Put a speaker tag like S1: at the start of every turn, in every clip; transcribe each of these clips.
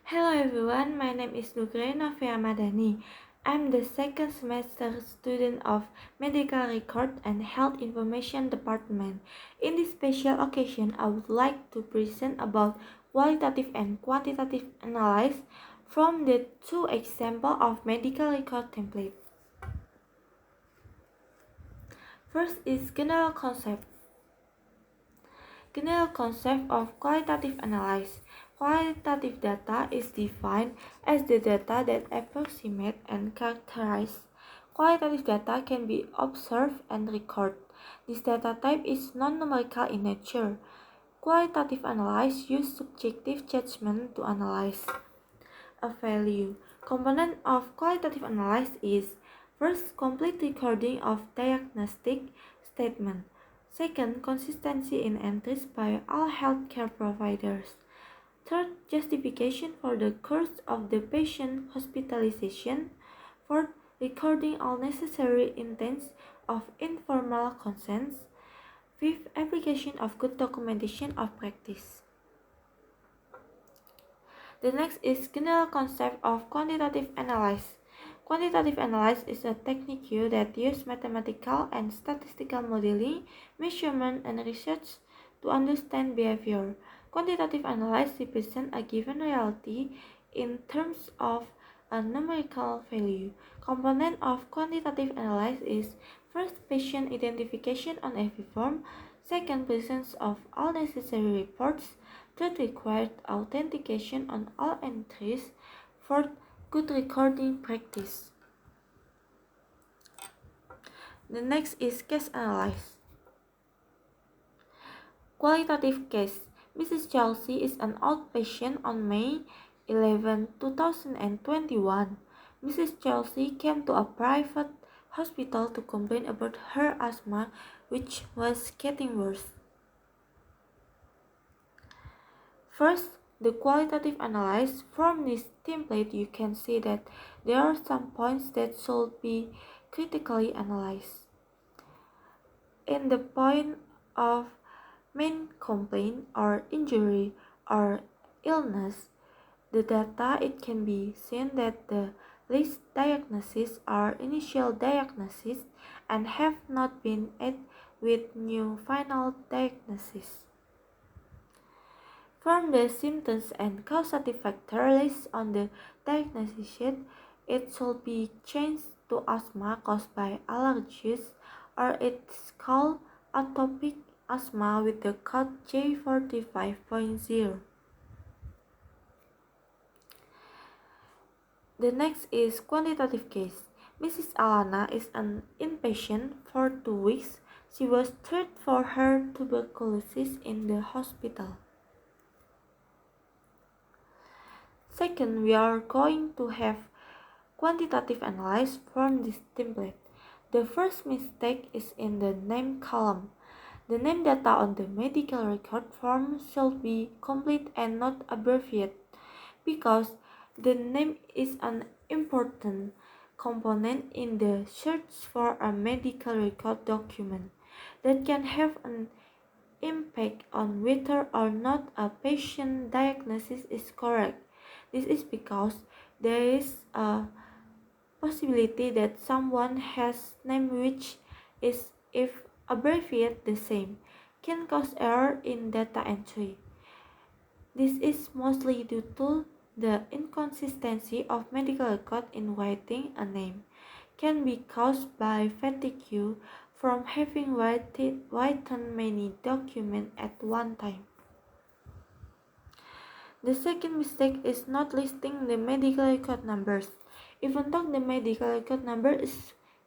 S1: Hello everyone, my name is Nugraheni Novia Ramadhani. I'm the second semester student of Medical Record and Health Information Department. In this special occasion, I would like to present about qualitative and quantitative analysis from the two examples of medical record templates. First is general concept. General concept of qualitative analysis. Qualitative data is defined as the data that approximate and characterize. Qualitative data can be observed and recorded. This data type is non-numerical in nature. Qualitative analysis use subjective judgment to analyze a value. Component of qualitative analysis is first, complete recording of diagnostic statement. Second, consistency in entries by all healthcare providers. Third, justification for the course of the patient hospitalization. Fourth, recording all necessary intents of informal consents. Fifth, application of good documentation of practice. The next is general concept of quantitative analysis. Quantitative analysis is a technique that uses mathematical and statistical modeling, measurement, and research to understand behavior. Quantitative analysis represents a given reality in terms of a numerical value. Component of quantitative analysis is first, patient identification on every form. Second, presence of all necessary reports. Third, required authentication on all entries. Fourth, good recording practice. The next is case analysis. Qualitative case. Mrs. Chelsea is an outpatient on May 11, 2021. Mrs. Chelsea came to a private hospital to complain about her asthma, which was getting worse. First, the qualitative analysis. From this template, you can see that there are some points that should be critically analyzed. In the point of main complaint or injury or illness, the data, it can be seen that the list diagnoses are initial diagnoses and have not been added with new final diagnosis. From the symptoms and causative factor list on the diagnosis sheet, it should be changed to asthma caused by allergies, or it's called atopic asthma with the code J45.0. The next is quantitative case. Mrs. Alana is an inpatient for 2 weeks. She was treated for her tuberculosis in the hospital. Second, we are going to have quantitative analysis from this template. The first mistake is in the name column. The name data on the medical record form should be complete and not abbreviated because the name is an important component in the search for a medical record document that can have an impact on whether or not a patient diagnosis is correct. This is because there is a possibility that someone has name which is, if abbreviated the same, can cause error in data entry. This is mostly due to the inconsistency of medical record in writing a name, can be caused by fatigue from having written many documents at one time. The second mistake is not listing the medical record numbers. Even though the medical record number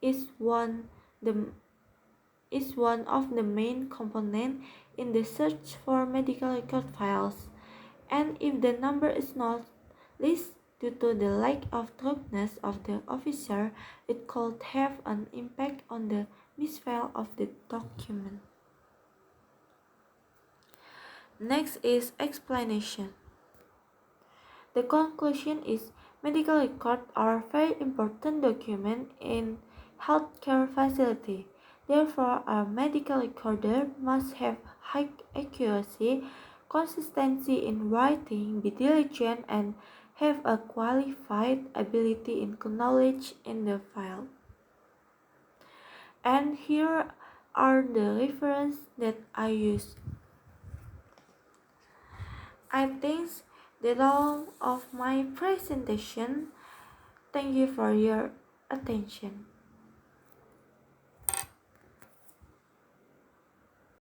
S1: is one of the main components in the search for medical record files, and if the number is not listed due to the lack of thoroughness of the officer, it could have an impact on the misfile of the document. Next is explanation. The conclusion is medical records are very important documents in healthcare facility. Therefore, a medical recorder must have high accuracy, consistency in writing, be diligent, and have a qualified ability in knowledge in the field. And here are the references that I use. I think that's all of my presentation. Thank you for your attention.